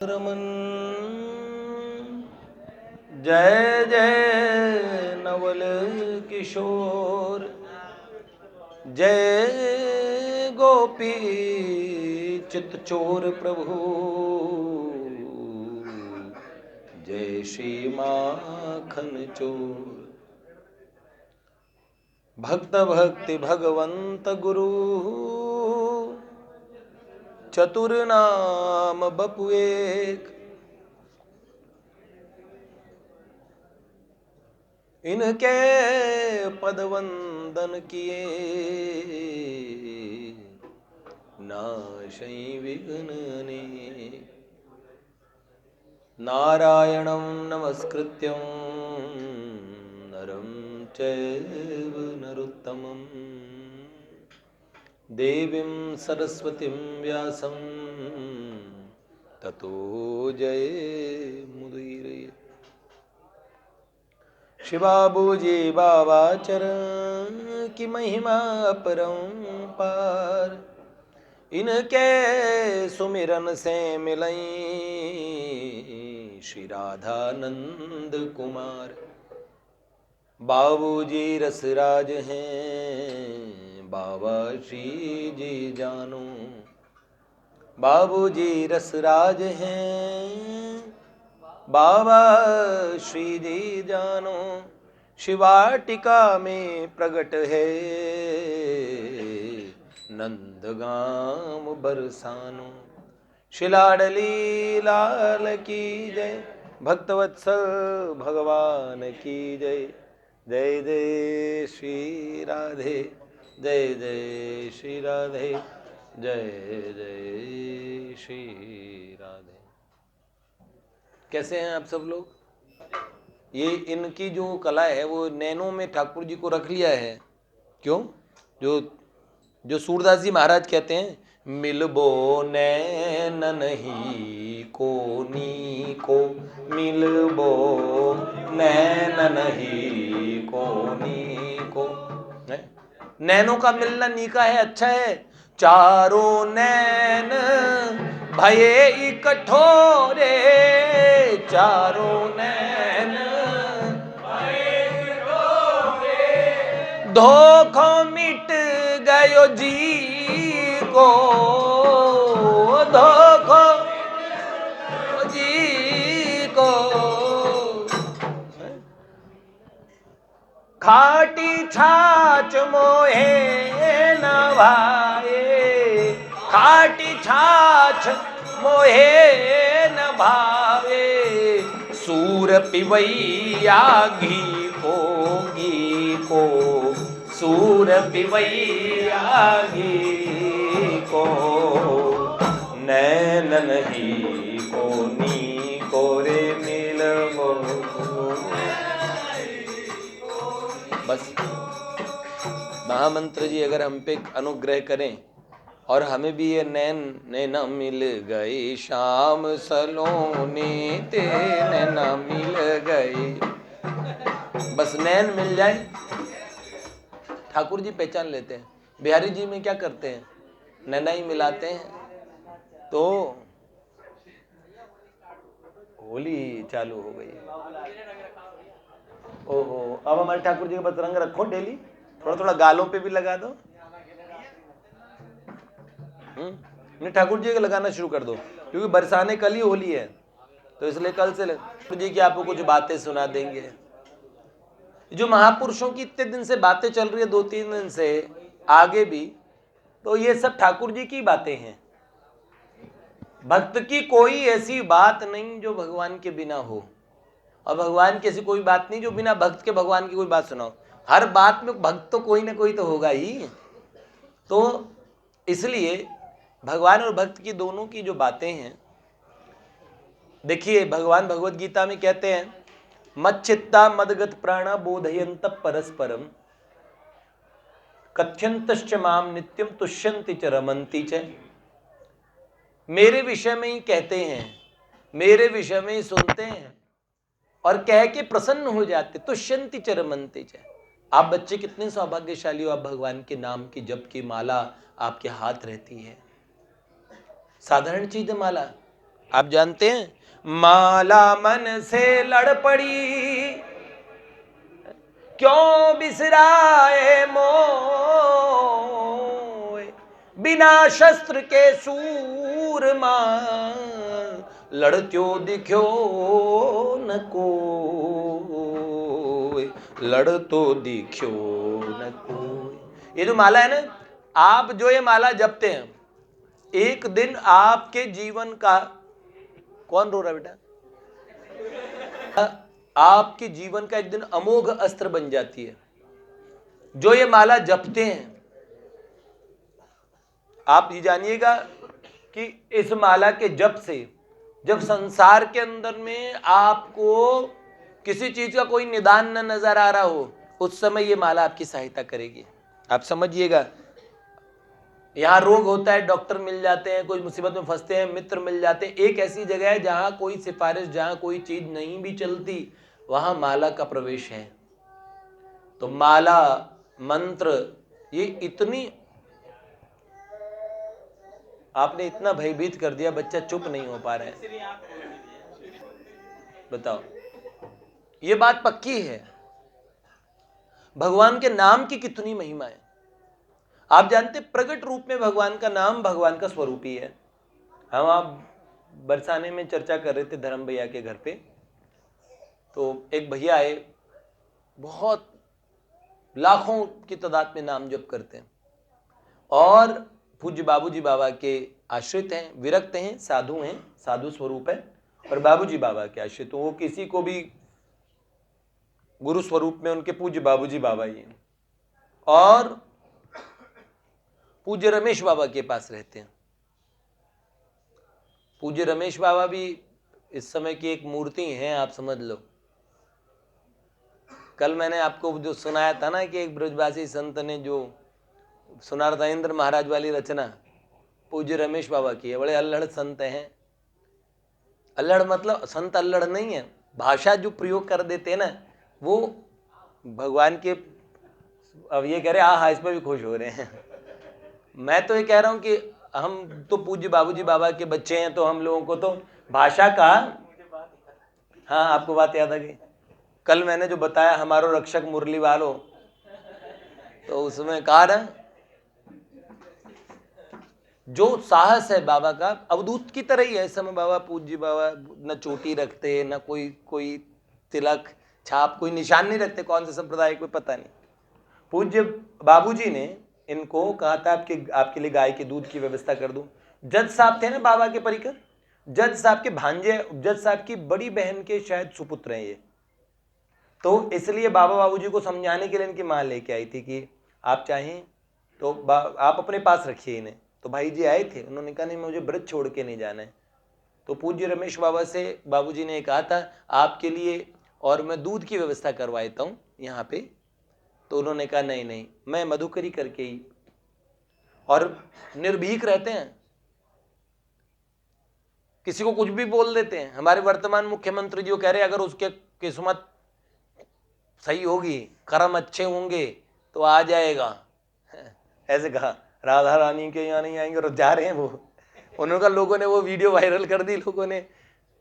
रमन जय जय नवल किशोर, जय गोपी चित चोर प्रभु, जय श्री माखन चोर। भक्त भक्ति भगवंत गुरु, चतुर नाम बपु एक। इनके पद वंदन किए, नाशै विघ्न अनेक। नारायणं नमस्कृत्यं नरं चैव नरोत्तमं, देवीं सरस्वतीं व्यासं ततो जयमुदीरये। शिवाबूजी बाबा चरण की महिमा अपरंपार, इनके सुमिरन से मिलई श्री राधानंद कुमार। बाबूजी रसराज हैं बाबा श्री जी जानो, बाबूजी रसराज हैं बाबा श्री जी जानो। शिवाटिका में प्रगट है नंदगाम बरसानो। शिलाडली लाल की जय, भक्तवत्सल भगवान की जय। जय जय श्री राधे, जय जय श्री राधे, जय जय श्री राधे। कैसे हैं आप सब लोग? ये इनकी जो कला है वो नैनों में ठाकुर जी को रख लिया है। क्यों? जो सूरदास जी महाराज कहते हैं, मिलबो नैन नहीं कोनी को, मिलबो नैन नहीं कोनी को। नैनों का मिलना नीका है, अच्छा है। चारों नैन भये इकठोरे, चारों नैन भये इकठोरे। धोखो मिट गयो जी को, धोखो जी को। खाटी छाछ मोहे न भाए, खाटी छाछ मोहे न भावे। सूर पिबैया घी को, सूर पिबैया घी को। नैन नहीं कोनी कोरे मिलबो। बस महामंत्र जी अगर हम पे अनुग्रह करें और हमें भी ये नैना मिल गई, शाम सलोने ते नैना मिल गई। बस नैन मिल जाए, ठाकुर जी पहचान लेते हैं। बिहारी जी में क्या करते हैं? नैना ही मिलाते हैं। तो होली चालू हो गई। ओहो, अब हमारे ठाकुर जी के पास रंग रखो डेली, थोड़ा थोड़ा गालों पे भी लगा दो। नहीं, ठाकुर जी के लगाना शुरू कर दो, क्योंकि बरसाने कल ही होली है, तो इसलिए कल से ठाकुर जी की आपको कुछ बातें सुना देंगे। जो महापुरुषों की इतने दिन से बातें चल रही है, 2-3 दिन से आगे भी, तो ये सब ठाकुर जी की बातें हैं। भक्त की कोई ऐसी बात नहीं जो भगवान के बिना हो, और भगवान की ऐसी कोई बात नहीं जो बिना भक्त के भगवान की कोई बात सुनाओ। हर बात में भक्त तो कोई ना कोई तो होगा ही। तो इसलिए भगवान और भक्त की दोनों की जो बातें हैं, देखिए भगवान भगवत गीता में कहते हैं, मच्चित्ता मदगत प्राणा बोधयंत परस्परम, कथ्यंतश्च माम नित्यम तुष्यन्ति च रमन्ति च। मेरे विषय में ही कहते हैं, मेरे विषय में ही सुनते हैं, और कह के प्रसन्न हो जाते। तुष्यन्ति च रमन्ते च। आप बच्चे कितने सौभाग्यशाली हो, आप भगवान के नाम की जप की माला आपके हाथ रहती है। साधारण चीज है माला। आप जानते हैं माला मन से लड़ पड़ी, क्यों बिसराए मोय, बिना शस्त्र के सूरमा, लड़त्यो दिख्यो न कोय, लड़तो दिख्यो न कोय। ये जो माला है ना, आप जो ये माला जपते हैं, एक दिन आपके जीवन का, कौन रो रहा बेटा, आपके जीवन का एक दिन अमोघ अस्त्र बन जाती है। जो ये माला जपते हैं, आप ये जानिएगा कि इस माला के जप से जब संसार के अंदर में आपको किसी चीज का कोई निदान न नजर आ रहा हो, उस समय ये माला आपकी सहायता करेगी। आप समझिएगा, यहां रोग होता है, डॉक्टर मिल जाते हैं, कोई मुसीबत में फंसते हैं, मित्र मिल जाते हैं। एक ऐसी जगह है जहां कोई सिफारिश, जहां कोई चीज नहीं भी चलती, वहां माला का प्रवेश है। तो माला मंत्र ये इतनी, आपने इतना भयभीत कर दिया, बच्चा चुप नहीं हो पा रहा है। बताओ, ये बात पक्की है, भगवान के नाम की कितनी महिमा है। आप जानते प्रकट रूप में भगवान का नाम भगवान का स्वरूप ही है। हम आप बरसाने में चर्चा कर रहे थे धर्म भैया के घर पे, तो एक भैया आए, बहुत लाखों की तादाद में नाम जप करते हैं और पूज्य बाबूजी बाबा के आश्रित हैं, विरक्त हैं, साधु हैं, साधु स्वरूप है और बाबूजी बाबा के आश्रित। वो किसी को भी गुरु स्वरूप में उनके पूज्य बाबूजी बाबा ही हैं और पूज्य रमेश बाबा के पास रहते हैं। पूज्य रमेश बाबा भी इस समय की एक मूर्ति हैं, आप समझ लो। कल मैंने आपको जो सुनाया था ना कि एक ब्रजवासी संत ने जो सुना रहा था, इंद्र महाराज वाली रचना पूज्य रमेश बाबा की है। बड़े अल्लड़ संत हैं। अल्लड़ मतलब संत अल्लड़ नहीं है, भाषा जो प्रयोग कर देते हैं ना वो भगवान के, अब ये कह रहे हाँ इस पर भी खुश हो रहे हैं। मैं तो ये कह रहा हूं कि हम तो पूज्य बाबूजी बाबा के बच्चे हैं, तो हम लोगों को तो भाषा का, हाँ आपको बात याद आ गई। कल मैंने जो बताया हमारो रक्षक मुरली वालो, तो उसमें कहा ना जो साहस है बाबा का अवधूत की तरह ही है। इस समय बाबा पूज्य बाबा न चोटी रखते, न कोई तिलक छाप, कोई निशान नहीं रखते, कौन से संप्रदाय कोई पता नहीं। पूज्य बाबूजी ने इनको कहा था आपके लिए गाय के दूध की व्यवस्था कर दूं। जज साहब थे ना बाबा के परिकर, जज साहब के भांजे, जज साहब की बड़ी बहन के शायद सुपुत्र हैं ये, तो इसलिए बाबा बाबूजी को समझाने के लिए इनकी मां लेके आई थी कि आप चाहें तो आप अपने पास रखिए इन्हें। तो भाई जी आए थे, उन्होंने कहा नहीं मुझे ब्रज छोड़ के नहीं जाना है। तो पूज्य रमेश बाबा से बाबूजी ने कहा था आपके लिए और मैं दूध की व्यवस्था करवा देता हूँ यहाँ पे। तो उन्होंने कहा नहीं नहीं, मैं मधुकरी करके ही, और निर्भीक रहते हैं, किसी को कुछ भी बोल देते हैं। हमारे वर्तमान मुख्यमंत्री जी कह रहे अगर उसके किस्मत सही होगी, कर्म अच्छे होंगे तो आ जाएगा, ऐसे कहा। राधा रानी के यहाँ नहीं आएंगे और जा रहे हैं वो। उन्होंने कहा, लोगों ने वो वीडियो वायरल कर दी लोगों ने।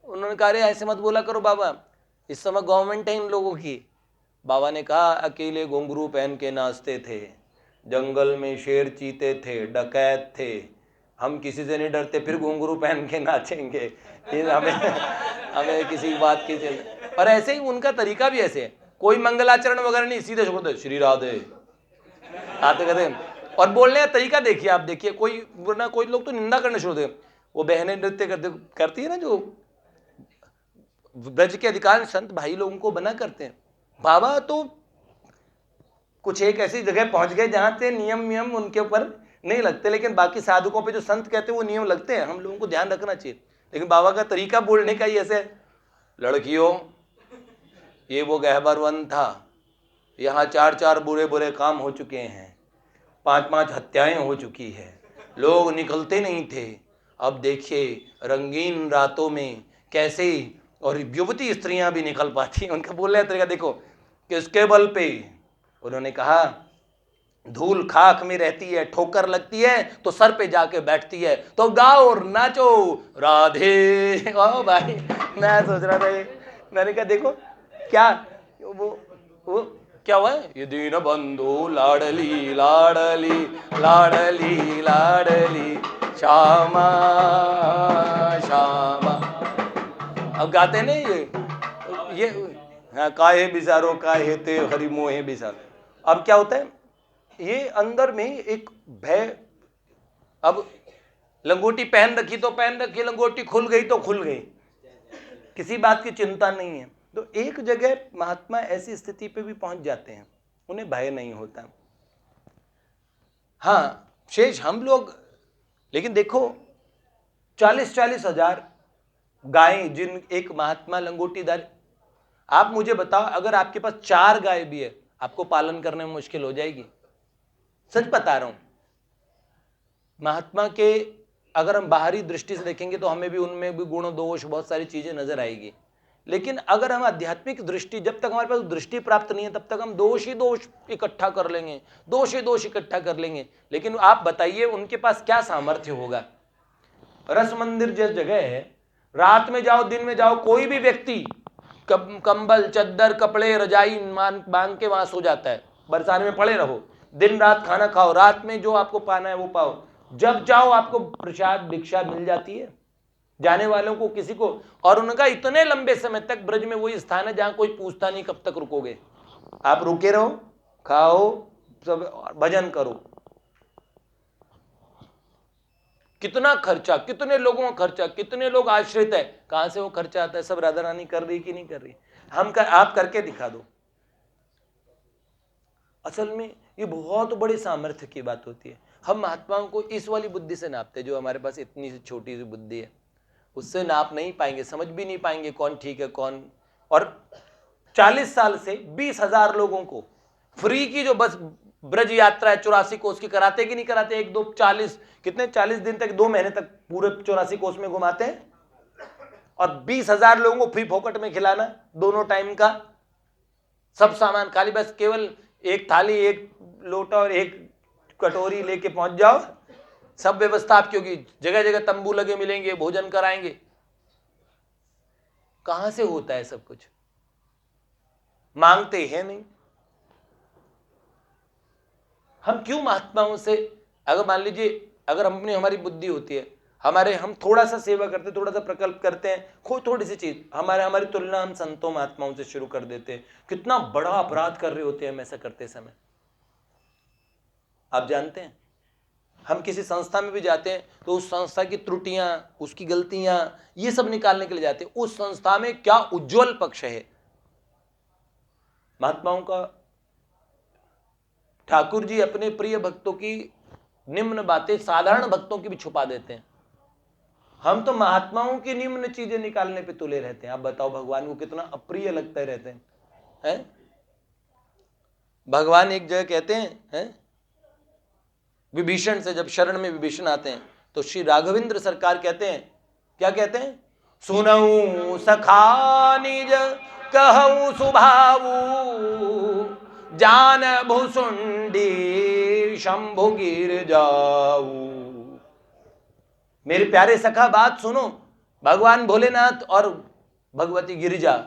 उन्होंने कहा अरे ऐसे मत बोला करो बाबा, इस समय गवर्नमेंट है इन लोगों की। बाबा ने कहा अकेले घुंघरू पहन के नाचते थे, जंगल में शेर चीते थे, डकैत थे, हम किसी से नहीं डरते, फिर घुंघरू पहन के नाचेंगे, हमें किसी बात की चिंता। और ऐसे ही उनका तरीका भी ऐसे है, कोई मंगलाचरण वगैरह नहीं, सीधे छोड़ते श्री राधे आते कहते। और बोलने का तरीका देखिए, आप देखिए, कोई लोग तो निंदा करने शुरू होते। वो बहनें नृत्य करती है ना, जो ब्रज के अधिकांश संत भाई लोगों को बना करते हैं। बाबा तो कुछ एक ऐसी जगह पहुंच गए जहां से नियम उनके ऊपर नहीं लगते, लेकिन बाकी साधुकों पे जो संत कहते हैं वो नियम लगते हैं। हम लोगों को ध्यान रखना चाहिए। लेकिन बाबा का तरीका बोलने का ही ऐसे, लड़कियों ये वो गहबर वन था, यहाँ 4 बुरे बुरे काम हो चुके हैं, 5 हत्याएं हो चुकी है, लोग निकलते नहीं थे। अब देखिए रंगीन रातों में कैसे और युवती स्त्रियां भी निकल पाती हैं। उनका बोलने का तरीका देखो, किसके बल पे? उन्होंने कहा धूल खाक में रहती है, ठोकर लगती है तो सर पे जाके बैठती है, तो गाओ और नाचो राधे। ओ भाई, मैं सोच रहा था मैंने कहा देखो क्या वो क्या हुआ है, ये दीन बंधु लाडली लाडली लाडली लाडली श्यामा श्यामा। अब गाते नहीं ये हाँ, काहे बिसारो काहे ते हरि मोहे बिसारो। अब क्या होता है, ये अंदर में एक भय। अब लंगोटी पहन रखी तो पहन रखी, लंगोटी खुल गई तो खुल गई, किसी बात की चिंता नहीं है। तो एक जगह महात्मा ऐसी स्थिति पे भी पहुंच जाते हैं, उन्हें भय नहीं होता। हाँ शेष हम लोग, लेकिन देखो 40-40 हजार गायें जिन एक महात्मा लंगोटीदार, आप मुझे बताओ अगर आपके पास 4 गाय भी है, आपको पालन करने में मुश्किल हो जाएगी। सच बता रहा हूं, महात्मा के अगर हम बाहरी दृष्टि से देखेंगे तो हमें भी उनमें भी गुण दोष बहुत सारी चीजें नजर आएगी, लेकिन अगर हम आध्यात्मिक दृष्टि, जब तक हमारे पास दृष्टि प्राप्त नहीं है तब तक हम दोष ही दोष इकट्ठा कर लेंगे, दोष ही दोष इकट्ठा कर लेंगे। लेकिन आप बताइए उनके पास क्या सामर्थ्य होगा। रस मंदिर जिस जगह है, रात में जाओ दिन में जाओ, कोई भी व्यक्ति कंबल चद्दर कपड़े रजाई बांध के वहां सो जाता है, बरसाने में पड़े रहो, दिन रात खाना खाओ, रात में जो आपको पाना है वो पाओ, जब चाहो आपको प्रसाद भिक्षा मिल जाती है जाने वालों को किसी को। और उनका इतने लंबे समय तक ब्रज में वही स्थान है जहां कोई पूछता नहीं कब तक रुकोगे, आप रुके रहो, खाओ, सब भजन करो। कितना खर्चा, कितने लोगों का खर्चा, कितने लोग आश्रित है, कहां से वो खर्चा आता है, सब राधा रानी कर रही कि नहीं कर रही? आप करके दिखा दो। असल में ये बहुत बड़े सामर्थ्य की बात होती है। हम महात्माओं को इस वाली बुद्धि से नापते, जो हमारे पास इतनी सी छोटी सी बुद्धि है, उससे नाप नहीं पाएंगे, समझ भी नहीं पाएंगे कौन ठीक है कौन। और 40 साल से 20,000 लोगों को फ्री की जो बस ब्रज यात्रा है 84 कोस की कराते कि नहीं कराते? 1 2 40 कितने 40 दिन तक 2 महीने तक पूरे 84 कोस में घुमाते हैं, और 20,000 लोगों को फ्री फोकट में खिलाना, दोनों टाइम का सब सामान, खाली बस केवल एक थाली एक लोटा और एक कटोरी लेके पहुंच जाओ, सब व्यवस्था आपकी होगी, जगह जगह तंबू लगे मिलेंगे, भोजन कराएंगे। कहां से होता है सब कुछ? मांगते हैं नहीं। हम क्यों महात्माओं से, अगर मान लीजिए अगर हमने हमारी बुद्धि होती है, हम थोड़ा सा सेवा करते, थोड़ा सा प्रकल्प करते हैं, थोड़ी सी चीज हमारी तुलना हम संतों महात्माओं से शुरू कर देते हैं, कितना बड़ा अपराध कर रहे होते हैं हम ऐसा करते समय। आप जानते हैं हम किसी संस्था में भी जाते हैं तो उस संस्था की त्रुटियां, उसकी गलतियां, ये सब निकालने के लिए जाते हैं। उस संस्था में क्या उज्जवल पक्ष है महात्माओं का। ठाकुर जी अपने प्रिय भक्तों की निम्न बातें साधारण भक्तों की भी छुपा देते हैं। हम तो महात्माओं की निम्न चीजें निकालने पे तुले रहते हैं। आप बताओ भगवान को कितना अप्रिय लगते रहते हैं? भगवान एक जगह कहते हैं विभीषण से, जब शरण में विभीषण आते हैं तो श्री राघवेंद्र सरकार कहते हैं, क्या कहते हैं? सुनऊ सखा निज कहूं सुभाऊ, जान भुसुंडी शंभु गिर जाऊ। मेरे प्यारे सखा बात सुनो, भगवान भोलेनाथ और भगवती गिरिजा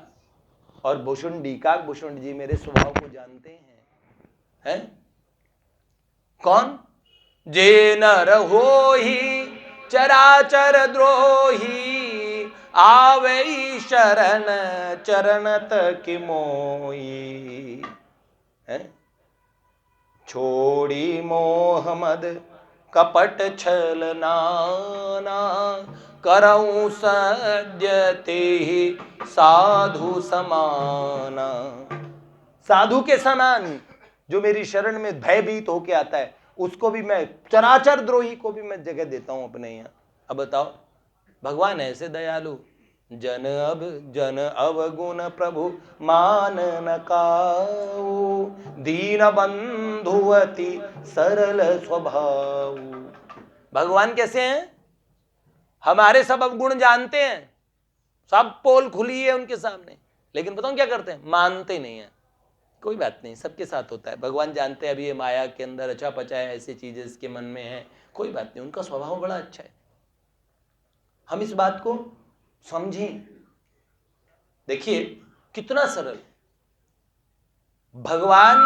और भुसुंडी काकभूषुंड जी मेरे स्वभाव को जानते हैं? कौन? जे नर होहि चराचर द्रोही, आवे शरण चरणत की मोई। छोड़ी मोह मद कपट छल नाना, करऊं सद्य तेहि साधु समाना। साधु के समान जो मेरी शरण में भयभीत होके आता है, उसको भी मैं, चराचर द्रोही को भी मैं जगह देता हूं अपने यहाँ। अब बताओ भगवान ऐसे दयालु, जन अवगुण प्रभु मान न काऊ, दीन बंधुवती सरल स्वभाव। भगवान कैसे हैं? हमारे सब अवगुण जानते हैं, सब पोल खुली है उनके सामने, लेकिन बताऊं क्या करते हैं, मानते नहीं है। कोई बात नहीं, सबके साथ होता है, भगवान जानते हैं अभी ये माया के अंदर अच्छा पचा है, ऐसी चीजें इसके मन में है, कोई बात नहीं, उनका स्वभाव बड़ा अच्छा है। हम इस बात को समझें। देखिए कितना सरल, भगवान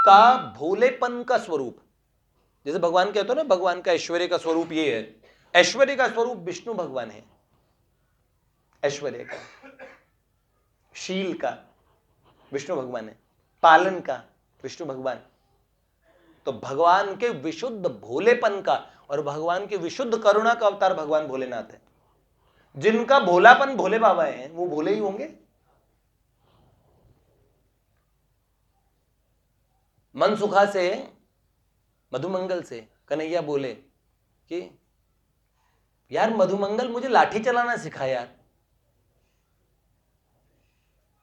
का भोलेपन का स्वरूप, जैसे भगवान कहते हो ना भगवान का ऐश्वर्य का स्वरूप ये है, ऐश्वर्य का स्वरूप विष्णु भगवान है, ऐश्वर्य का, शील का विष्णु भगवान है, पालन का विष्णु भगवान। तो भगवान के विशुद्ध भोलेपन का और भगवान के विशुद्ध करुणा का अवतार भगवान भोलेनाथ है। जिनका भोलापन भोले बाबा है वो भोले ही होंगे। मनसुखा से, मधुमंगल से कन्हैया बोले कि यार मधुमंगल मुझे लाठी चलाना सिखा यार।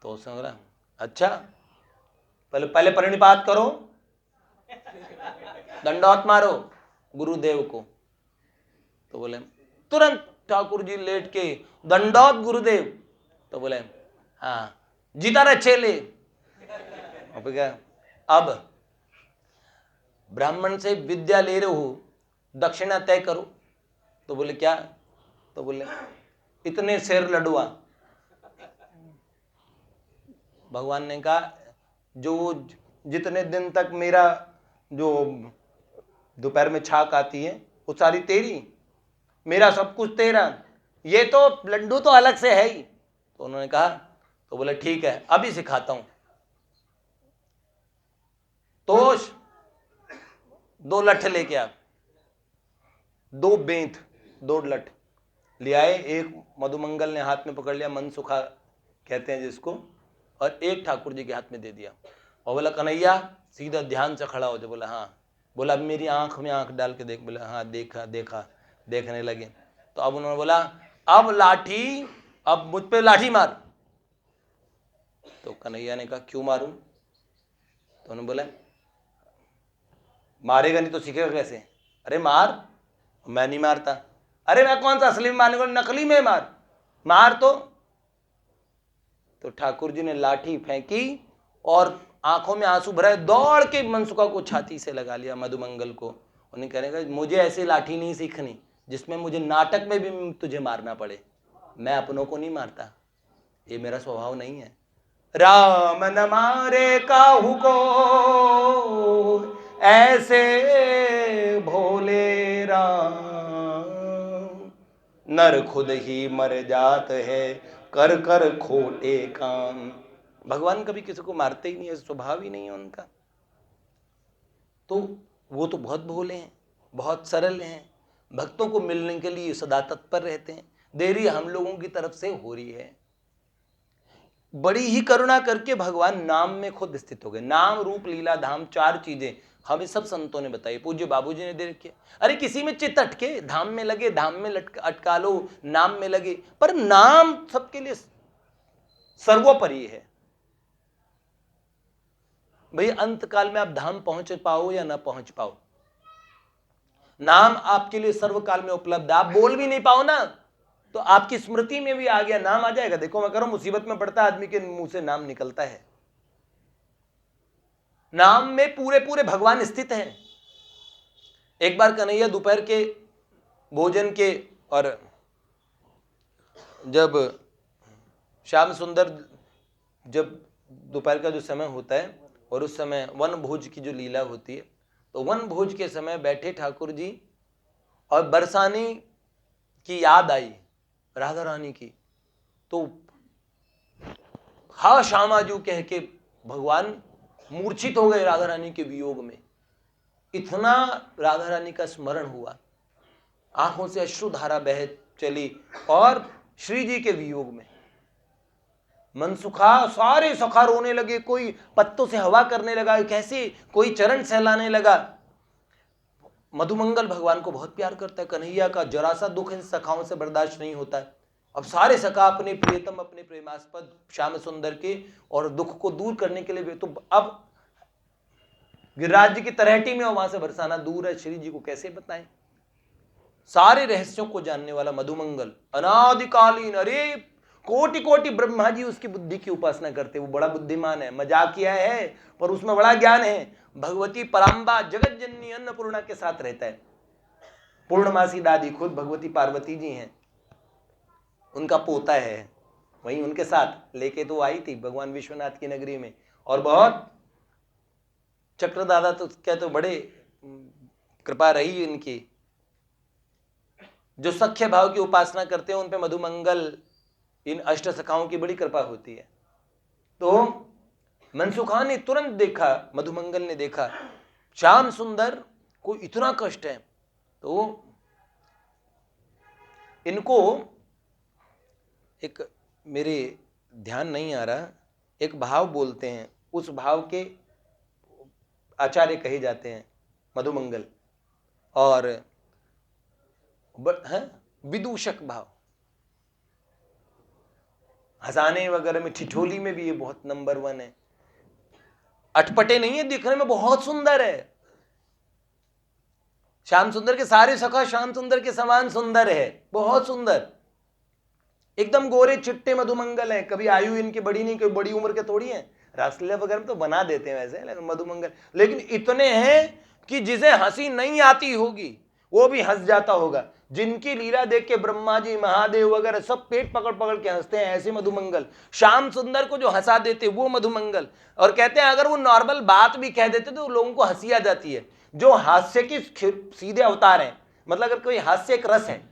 तो उसने बोला अच्छा, पहले प्रणिपात करो, दंडौत मारो गुरुदेव को। तो बोले तुरंत ठाकुर जी लेट के दंडौत गुरुदेव। तो बोले हाँ जीता रहे चेले। अब ब्राह्मण से विद्या ले रहे हो, दक्षिणा तय करो। तो बोले क्या? तो बोले इतने शेर लडुआ। भगवान ने कहा जो जितने दिन तक मेरा जो दोपहर में छाक आती है वो सारी तेरी, मेरा सब कुछ तेरा, ये तो लड्डू तो अलग से है ही। तो उन्होंने कहा, तो बोले ठीक है अभी सिखाता हूं। तो 2 लठ लेके आ, 2 बेंत 2 लठ ले आए। एक मधुमंगल ने हाथ में पकड़ लिया, मनसुखा कहते हैं जिसको, और एक ठाकुर जी के हाथ में दे दिया। और बोला कन्हैया सीधा ध्यान से खड़ा हो जाए। बोला हाँ। बोला अब मेरी आंख में आंख डाल के देख। बोला हाँ देखा देखा, देखने लगे। तो अब उन्होंने बोला अब लाठी, अब मुझ पे लाठी मार। तो कन्हैया ने कहा क्यों मारूं? तो उन्होंने बोला मारेगा नहीं तो सीखेगा कैसे? अरे मार। मैं नहीं मारता। अरे मैं कौन सा असली में मारने को, नकली में मार, मार। तो ठाकुर जी ने लाठी फेंकी और आंखों में आंसू भराए, दौड़ के मनसुखा को छाती से लगा लिया, मधुमंगल को। उन्हें कहने का मुझे ऐसी लाठी नहीं सीखनी जिसमें मुझे नाटक में भी तुझे मारना पड़े। मैं अपनों को नहीं मारता, ये मेरा स्वभाव नहीं है। राम न मारे काहू को ऐसे भोले राम, नर खुद ही मर जात है कर कर खोटे काम। भगवान कभी किसी को मारते ही नहीं है, स्वभाव ही नहीं है उनका। तो वो तो बहुत भोले हैं, बहुत सरल हैं, भक्तों को मिलने के लिए सदा तत्पर रहते हैं। देरी हम लोगों की तरफ से हो रही है। बड़ी ही करुणा करके भगवान नाम में खुद स्थित हो गए। नाम रूप लीला धाम 4 चीजें हमें सब संतों ने बताई, पूज्य बाबूजी ने दे रखी है। अरे किसी में चित्त अटके, धाम में लगे, धाम में अटका लो, नाम में लगे, पर नाम सबके लिए सर्वोपरि है। भाई अंत काल में आप धाम पहुंच पाओ या ना पहुंच पाओ, नाम आपके लिए सर्वकाल में उपलब्ध है। आप बोल भी नहीं पाओ ना तो आपकी स्मृति में भी आ गया, नाम आ जाएगा। देखो मैं कह रहा हूं मुसीबत में पड़ता आदमी के मुंह से नाम निकलता है। नाम में पूरे पूरे भगवान स्थित हैं। एक बार कन्हैया दोपहर के भोजन के, और जब श्याम सुंदर, जब दोपहर का जो समय होता है और उस समय वन भोज की जो लीला होती है, तो वन भोज के समय बैठे ठाकुर जी और बरसाने की याद आई राधा रानी की। तो हा श्यामाजू कह के भगवान मूर्छित हो गए राधा रानी के वियोग में। इतना राधा रानी का स्मरण हुआ, आंखों से अश्रुधारा बह चली, और श्री जी के वियोग में मनसुखा सारे सखा रोने लगे, कोई पत्तों से हवा करने लगा, कैसे कोई चरण सहलाने लगा। मधुमंगल भगवान को बहुत प्यार करता है, कन्हैया का जरा सा दुख इन सखाओं से बर्दाश्त नहीं होता है। अब सारे सखा अपने प्रियतम, अपने प्रेमास्पद श्याम सुंदर के और दुख को दूर करने के लिए, तो अब गिरिराज जी की तलहटी में, वहां से बरसाना दूर है, श्री जी को कैसे बताएं। सारे रहस्यों को जानने वाला मधुमंगल, अनादिकालीन, अरे कोटि कोटि ब्रह्मा जी उसकी बुद्धि की उपासना करते, वो बड़ा बुद्धिमान है, मजाकिया है पर उसमें बड़ा ज्ञान है। भगवती पराम्बा जगत जननी अन्नपूर्णा के साथ रहता है। पूर्णमासी दादी खुद भगवती पार्वती जी हैं, उनका पोता है, वहीं उनके साथ लेके तो आई थी भगवान विश्वनाथ की नगरी में। और बहुत चक्र दादा तो क्या, तो बड़े कृपा रही इनकी। जो सख्य भाव की उपासना करते हैं उन पे मधुमंगल, इन अष्ट सखाओं की बड़ी कृपा होती है। तो मनसुखा ने तुरंत देखा, मधुमंगल ने देखा श्याम सुंदर को इतना कष्ट है, तो इनको एक, मेरे ध्यान नहीं आ रहा, एक भाव बोलते हैं, उस भाव के आचार्य कहे जाते हैं मधुमंगल, और विदूषक भाव, हंसाने वगैरह में, ठिठोली में भी ये बहुत नंबर 1 है। अटपटे नहीं है, दिखने में बहुत सुंदर है। श्याम सुंदर के सारे सखा श्याम सुंदर के समान सुंदर है, बहुत सुंदर, एकदम गोरे चिट्टे मधुमंगल है। कभी आयु इनकी बड़ी नहीं, कोई बड़ी उम्र के थोड़ी है। रासलीला वगैरह में तो बना देते हैं वैसे, लेकिन मधुमंगल, लेकिन इतने हैं कि जिसे हंसी नहीं आती होगी वो भी हंस जाता होगा। जिनकी लीला देख के ब्रह्मा जी महादेव वगैरह सब पेट पकड़ पकड़ के हंसते हैं, ऐसे मधुमंगल। श्याम सुंदर को जो हंसा देते वो मधुमंगल। और कहते हैं अगर वो नॉर्मल बात भी कह देते तो लोगों को हंसी आ जाती है। जो हास्य की सीधे अवतार है, मतलब अगर कोई हास्य एक रस है,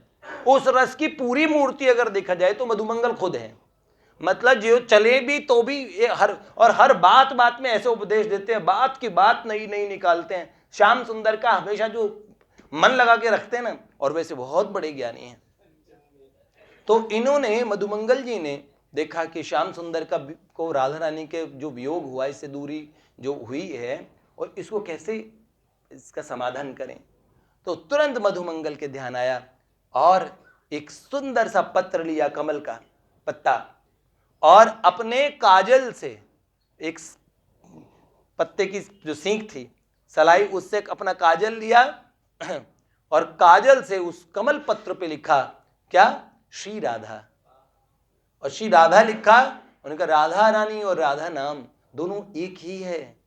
उस रस की पूरी मूर्ति अगर देखा जाए तो मधुमंगल खुद है। मतलब जो चले भी तो भी हर बात बात में ऐसे उपदेश देते हैं, बात की बात नई नई निकालते हैं। श्याम सुंदर का हमेशा जो मन लगा के रखते हैं ना, और वैसे बहुत बड़े ज्ञानी हैं। तो इन्होंने, मधुमंगल जी ने देखा कि श्याम सुंदर का को राधा रानी के जो वियोग हुआ, इससे दूरी जो हुई है, और इसको कैसे इसका समाधान करें। तो तुरंत मधुमंगल के ध्यान आया और एक सुंदर सा पत्र लिया, कमल का पत्ता, और अपने काजल से एक पत्ते की जो सींक थी सलाई, उससे अपना काजल लिया और काजल से उस कमल पत्र पे लिखा क्या, श्री राधा। और श्री राधा लिखा, उनका राधा रानी और राधा नाम दोनों एक ही है।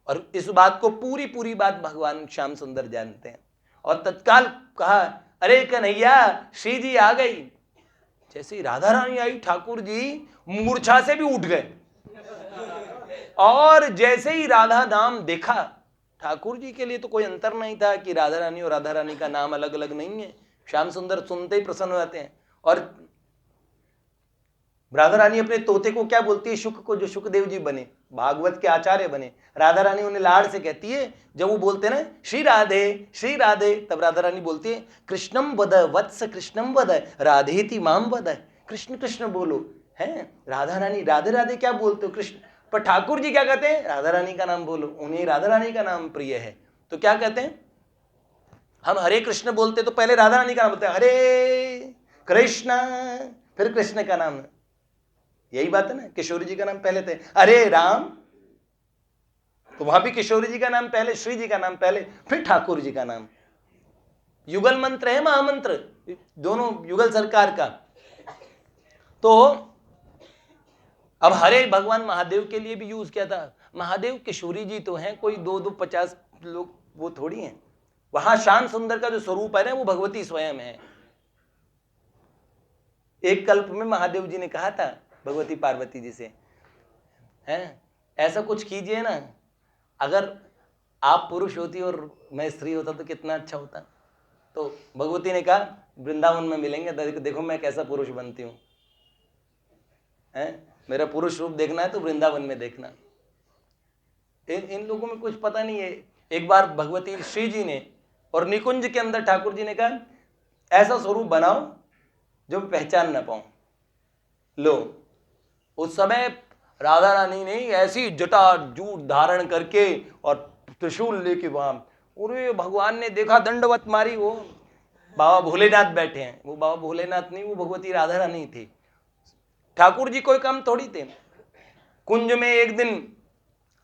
और इस बात को पूरी पूरी बात भगवान श्याम सुंदर जानते हैं। और तत्काल कहा, अरे कन्हैया श्री जी आ गई। जैसे ही राधा रानी आई, ठाकुर जी मूर्छा से भी उठ गए। और जैसे ही राधा नाम देखा, ठाकुर जी के लिए तो कोई अंतर नहीं था कि राधा रानी और राधा रानी का नाम अलग अलग नहीं है। श्याम सुंदर सुनते ही प्रसन्न हो जाते हैं। और राधा रानी अपने तोते को क्या बोलती है, शुक को, जो शुकदेव जी बने, भागवत के आचार्य बने, राधा रानी उन्हें लाड़ से कहती है। जब वो बोलते हैं ना श्री राधे, तब राधा रानी बोलती है, कृष्णम वद वत्स कृष्णम वद राधेति माम वद। कृष्ण कृष्ण बोलो, है राधा रानी राधे राधे क्या बोलते हो कृष्ण। पर ठाकुर जी क्या कहते हैं, राधा रानी का नाम बोलो, उन्हें राधा रानी का नाम प्रिय है। तो क्या कहते हैं, हम हरे कृष्ण बोलते तो पहले राधा रानी का नाम बोलते हैं, हरे कृष्ण, फिर कृष्ण का नाम। यही बात है ना, किशोरी जी का नाम पहले थे, अरे राम, तो वहां भी किशोरी जी का नाम पहले, श्री जी का नाम पहले, फिर ठाकुर जी का नाम। युगल मंत्र है, महामंत्र, दोनों युगल सरकार का। तो अब हरे भगवान महादेव के लिए भी यूज किया था। महादेव किशोरी जी तो हैं, कोई 2-2-50 लोग वो थोड़ी हैं। वहां श्याम सुंदर का जो स्वरूप है ना, वो भगवती स्वयं है। एक कल्प में महादेव जी ने कहा था भगवती पार्वती जी से, हैं ऐसा कुछ कीजिए ना, अगर आप पुरुष होती और मैं स्त्री होता तो कितना अच्छा होता। तो भगवती ने कहा, वृंदावन में मिलेंगे, देखो मैं कैसा पुरुष बनती हूँ, मेरा पुरुष रूप देखना है तो वृंदावन में देखना। इन लोगों में कुछ पता नहीं है। एक बार भगवती श्री जी ने और निकुंज के अंदर ठाकुर जी ने कहा, ऐसा स्वरूप बनाओ जो पहचान ना पाऊं। लो, उस समय राधा रानी ने ऐसी जटा जूट धारण करके और त्रिशूल लेके वहां, अरे भगवान ने देखा, दंडवत मारी। वो बाबा भोलेनाथ बैठे हैं, वो बाबा भोलेनाथ नहीं, वो भगवती राधा रानी थी। ठाकुर जी कोई कम थोड़ी थे। कुंज में एक दिन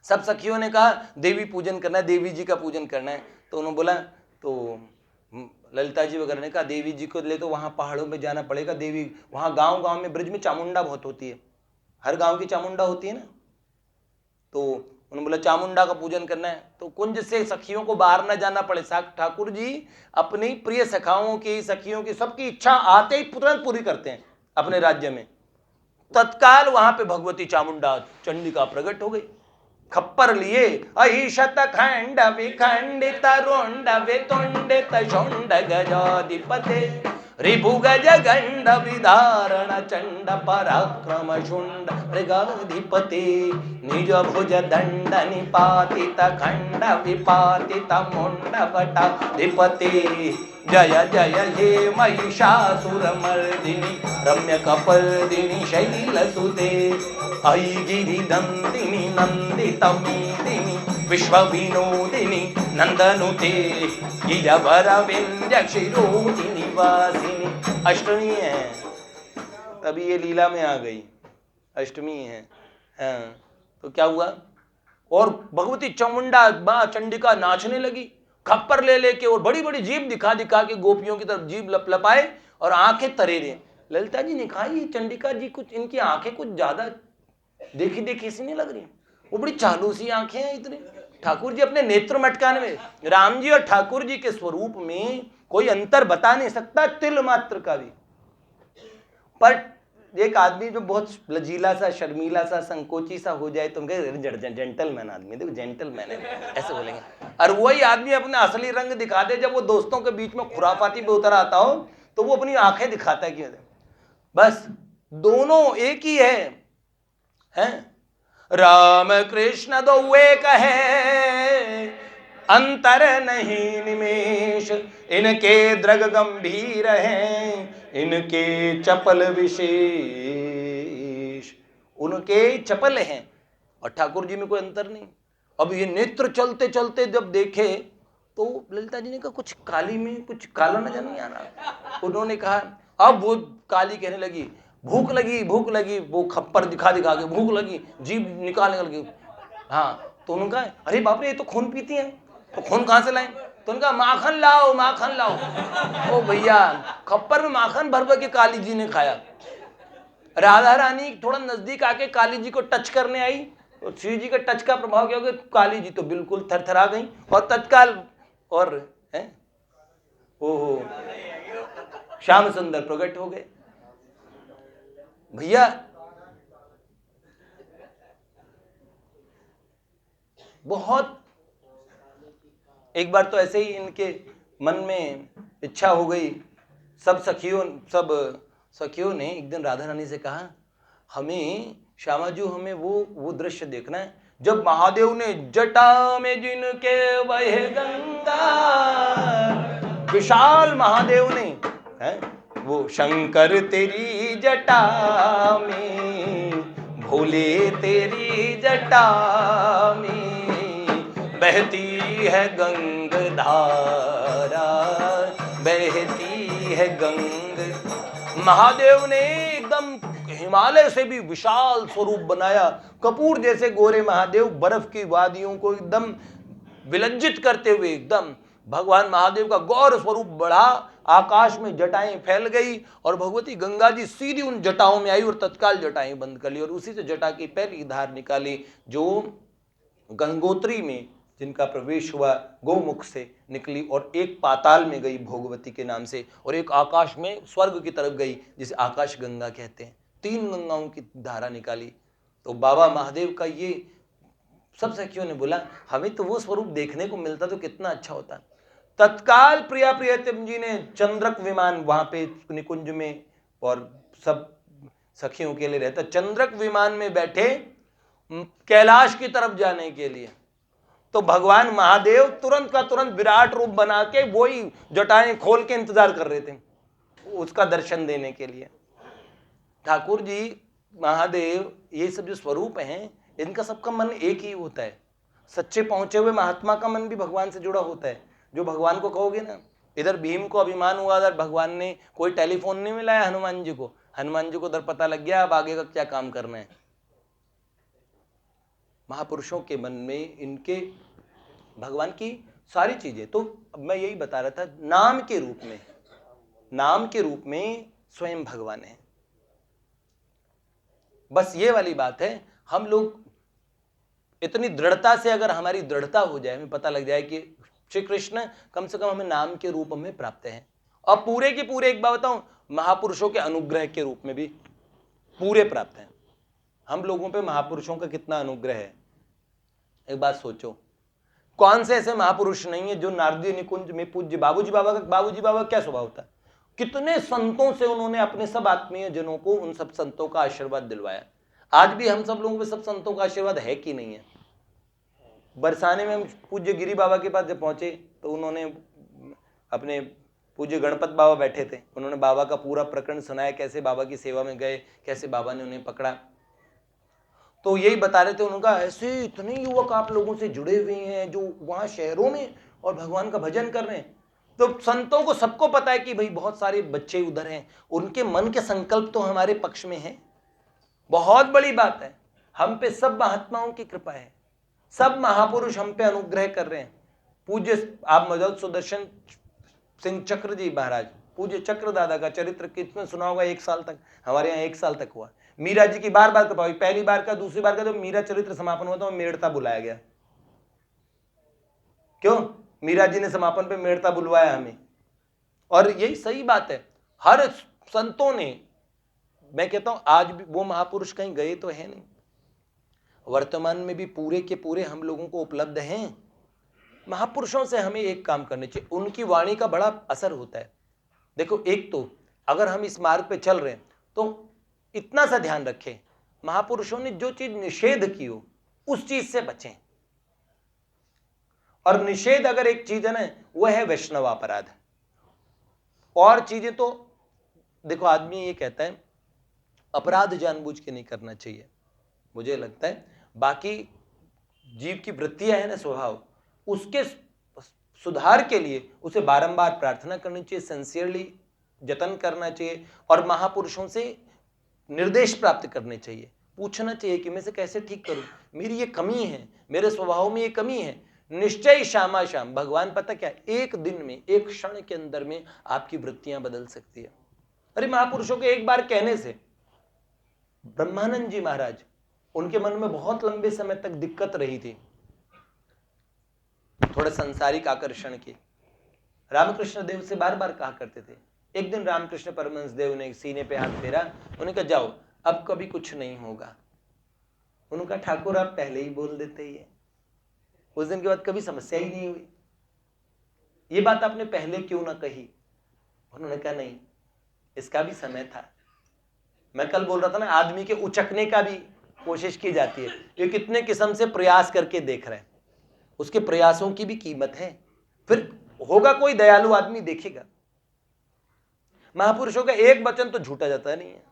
सब सखियों ने कहा देवी पूजन करना है, देवी जी का पूजन करना है। तो उन्होंने बोला, तो ललिता जी वगैरह ने कहा देवी जी को ले तो वहां पहाड़ों में जाना पड़ेगा, देवी वहां गांव गांव में ब्रज में चामुंडा बहुत होती है, हर गांव की चामुंडा होती है ना। तो उन्होंने बोला चामुंडा का पूजन करना है, तो कुंज से सखियों को बाहर न जाना पड़े। ठाकुर जी अपनी प्रिय सखाओं की, सखियों की, सबकी इच्छा आते ही तुरंत पूरी करते हैं अपने राज्य में। तत्काल वहां पे भगवती चामुंडा चंडिका प्रकट हो गई, खप्पर लिए अहिशत खंड विखंडित रुंड वितुंडित शुंड गजाधिपते रिभु गज गंड विधारण चंड पराक्रम शुंड मृगाधिपते निज भुज दंड निपातित खंड विपातित मुंड वटाधिपते जय जय हे महिषासुर मर्दिनी रम्य कपर्दिनी शैलसुते अयि गिरि नंदिनी नंदित मेदिनी विश्व विनोदिनी नंदनुते गिरवर विंध्य शिरोदिनी वासिनी। अष्टमी है, तभी ये लीला में आ गई, अष्टमी है। हाँ, तो क्या हुआ, और भगवती चामुंडा मां चंडिका नाचने लगी, खप्पर ले लेके और बड़ी बड़ी जीभ दिखा दिखा के गोपियों की तरफ जीभ लपलपाए और आंखें तरेरे। ललिता जी ने कहा ये चंडिका जी कुछ, इनकी आंखें कुछ ज्यादा देखी देखी सी नहीं लग रही, वो बड़ी चालू सी आंखें हैं इतनी। ठाकुर जी अपने नेत्र मटकाने में, राम जी और ठाकुर जी के स्वरूप में कोई अंतर बता नहीं सकता तिल मात्र का भी। पर एक आदमी जो बहुत लजीला सा, शर्मीला सा, संकोची सा हो जाए तो जेंटलमैन आदमी, देखो जेंटलमैन है ऐसे बोलेंगे, और वही आदमी अपना असली रंग दिखा दे जब वो दोस्तों के बीच में खुराफाती पे उतर आता हो तो वो अपनी आंखें दिखाता है कि बस दोनों एक ही हैं? राम कृष्ण दो एक है, अंतर नहीं निमेश, इनके द्रग गंभीर हैं, इनके चपल विशेष। उनके चपल हैं और ठाकुर जी में कोई अंतर नहीं। अब ये नेत्र चलते चलते जब देखे तो ललिता जी ने कहा कुछ काली में कुछ काला नजर नहीं आ रहा। उन्होंने कहा, अब वो काली कहने लगी भूख लगी भूख लगी, वो खप्पर दिखा दिखा के भूख लगी, जीभ निकालने लगी। हाँ, तो उन्होंने कहा अरे बाप रे ये तो खून पीती हैं, तो खून कहाँ से लाएं? तो उनका माखन लाओ माखन लाओ। ओ भैया, खप्पर में माखन भर भर के काली जी ने खाया। राधा रानी थोड़ा नजदीक आके काली जी को टच करने आई, तो श्री जी के टच का प्रभाव क्या हो गया, काली जी तो बिल्कुल थरथरा गई और तत्काल और है ओहो श्याम सुंदर प्रकट हो गए। भैया बहुत, एक बार तो ऐसे ही इनके मन में इच्छा हो गई, सब सखियों ने एक दिन राधा रानी से कहा हमें श्यामा जी हमें वो दृश्य देखना है जब महादेव ने जटा में जिनके बहे गंगा, विशाल महादेव ने है वो शंकर तेरी जटा में, भोले तेरी जटा में बहती है गंग धारा, बहती है गंग। महादेव ने एकदम हिमालय से भी विशाल स्वरूप बनाया, कपूर जैसे गोरे महादेव बर्फ की वादियों को एकदम विलज्जित करते हुए, एकदम भगवान महादेव का गौर स्वरूप बढ़ा, आकाश में जटाएं फैल गई और भगवती गंगा जी सीधी उन जटाओं में आई और तत्काल जटाएं बंद कर ली और उसी से जटा की पहली धार निकाली जो गंगोत्री में जिनका प्रवेश हुआ गोमुख से निकली और एक पाताल में गई भोगवती के नाम से और एक आकाश में स्वर्ग की तरफ गई जिसे आकाश गंगा कहते हैं। 3 गंगाओं की धारा निकाली। तो बाबा महादेव का ये, सब सखियों ने बोला हमें तो वो स्वरूप देखने को मिलता तो कितना अच्छा होता। तत्काल प्रिया प्रियतम जी ने चंद्रक विमान वहां पे निकुंज में और सब सखियों के लिए रहता, चंद्रक विमान में बैठे कैलाश की तरफ जाने के लिए। तो भगवान महादेव तुरंत का तुरंत विराट रूप बना के वही जटाएं खोल के इंतजार कर रहे थे उसका दर्शन देने के लिए। ठाकुर जी महादेव ये सब जो स्वरूप हैं इनका सबका मन एक ही होता है। सच्चे पहुंचे हुए महात्मा का मन भी भगवान से जुड़ा होता है। जो भगवान को कहोगे ना, इधर भीम को अभिमान हुआ, इधर भगवान ने कोई टेलीफोन नहीं मिलाया हनुमान जी को, हनुमान जी को उधर पता लग गया अब आगे का क्या काम करना है। महापुरुषों के मन में इनके भगवान की सारी चीजें। तो मैं यही बता रहा था, नाम के रूप में स्वयं भगवान है। बस ये वाली बात है, हम लोग इतनी दृढ़ता से, अगर हमारी दृढ़ता हो जाए, हमें पता लग जाए कि श्री कृष्ण कम से कम हमें नाम के रूप में प्राप्त हैं, और पूरे के पूरे, एक बात बताऊं, महापुरुषों के अनुग्रह के रूप में भी पूरे प्राप्त हैं। हम लोगों पे महापुरुषों का कितना अनुग्रह है, एक बात सोचो। कौन से ऐसे महापुरुष नहीं है जो नारदीय निकुंज में पूज्य बाबूजी बाबा का क्या स्वभाव था, कितने संतों से उन्होंने अपने सब आत्मीय जनों को, उन सब संतों का आशीर्वाद दिलवाया। आज भी हम सब लोगों पे सब संतों का आशीर्वाद है कि नहीं है। बरसाने में पूज्य गिरी बाबा के पास जब पहुंचे तो उन्होंने, अपने पूज्य गणपत बाबा बैठे थे, उन्होंने बाबा का पूरा प्रकरण सुनाया, कैसे बाबा की सेवा में गए, कैसे बाबा ने उन्हें पकड़ा। तो यही बता रहे थे, उनका ऐसे इतने युवक आप लोगों से जुड़े हुए हैं जो वहां शहरों में और भगवान का भजन कर रहे हैं। तो संतों को सबको पता है कि भाई बहुत सारे बच्चे उधर हैं, उनके मन के संकल्प तो हमारे पक्ष में है। बहुत बड़ी बात है, हम पे सब महात्माओं की कृपा है, सब महापुरुष हम पे अनुग्रह कर रहे हैं। पूज्य आप मदद सुदर्शन सिंह चक्र जी महाराज, पूज्य चक्र दादा का चरित्र कितने सुना होगा, 1 साल तक, हमारे यहाँ 1 साल तक हुआ। मीरा जी की बार बार कृपा हुई, पहली बार का, दूसरी बार का जब मीरा चरित्र समापन हुआ तो मेड़ता बुलाया गया। क्यों? मीरा जी ने समापन पे मेड़ता बुलवाया हमें। और यही सही बात है, हर संतों ने, मैं कहता हूं आज भी वो महापुरुष कहीं गए तो है नहीं, वर्तमान में भी पूरे के पूरे हम लोगों को उपलब्ध हैं। महापुरुषों से हमें एक काम करने चाहिए, उनकी वाणी का बड़ा असर होता है। देखो, एक तो अगर हम इस मार्ग पे चल रहे हैं तो इतना सा ध्यान रखें, महापुरुषों ने जो चीज निषेध की हो उस चीज से बचें। और निषेध अगर एक चीज है ना, वह है वैष्णव अपराध। और चीजें तो देखो, आदमी ये कहता है अपराध जानबूझ के नहीं करना चाहिए, मुझे लगता है बाकी जीव की वृत्तियां है ना, स्वभाव, उसके सुधार के लिए उसे बारंबार प्रार्थना करनी चाहिए, सिंसियरली जतन करना चाहिए, और महापुरुषों से निर्देश प्राप्त करने चाहिए, पूछना चाहिए कि मैं इसे कैसे ठीक करूं, मेरी ये कमी है, मेरे स्वभाव में ये कमी है। निश्चय श्यामा श्याम, भगवान पता क्या, एक दिन में, एक क्षण के अंदर में आपकी वृत्तियां बदल सकती है। अरे महापुरुषों के एक बार कहने से, ब्रह्मानंद जी महाराज, उनके मन में बहुत लंबे समय तक दिक्कत रही थी, थोड़े सांसारिक आकर्षण की। रामकृष्ण देव से बार बार कहा करते थे। एक दिन रामकृष्ण परमहंस देव ने सीने पे हाथ फेरा, उन्होंने कहा जाओ, अब कभी कुछ नहीं होगा। उनका ठाकुर आप पहले ही बोल देते ही है। उस दिन के बाद कभी समस्या ही नहीं हुई। ये बात आपने पहले क्यों ना कही? उन्होंने कहा नहीं, इसका भी समय था। मैं कल बोल रहा था ना, आदमी के उचकने का भी कोशिश की जाती है, ये कितने किस्म से प्रयास करके देख रहे हैं, उसके प्रयासों की भी कीमत है। फिर होगा कोई दयालु आदमी, देखेगा। महापुरुषों का एक वचन तो झूठा जाता नहीं है।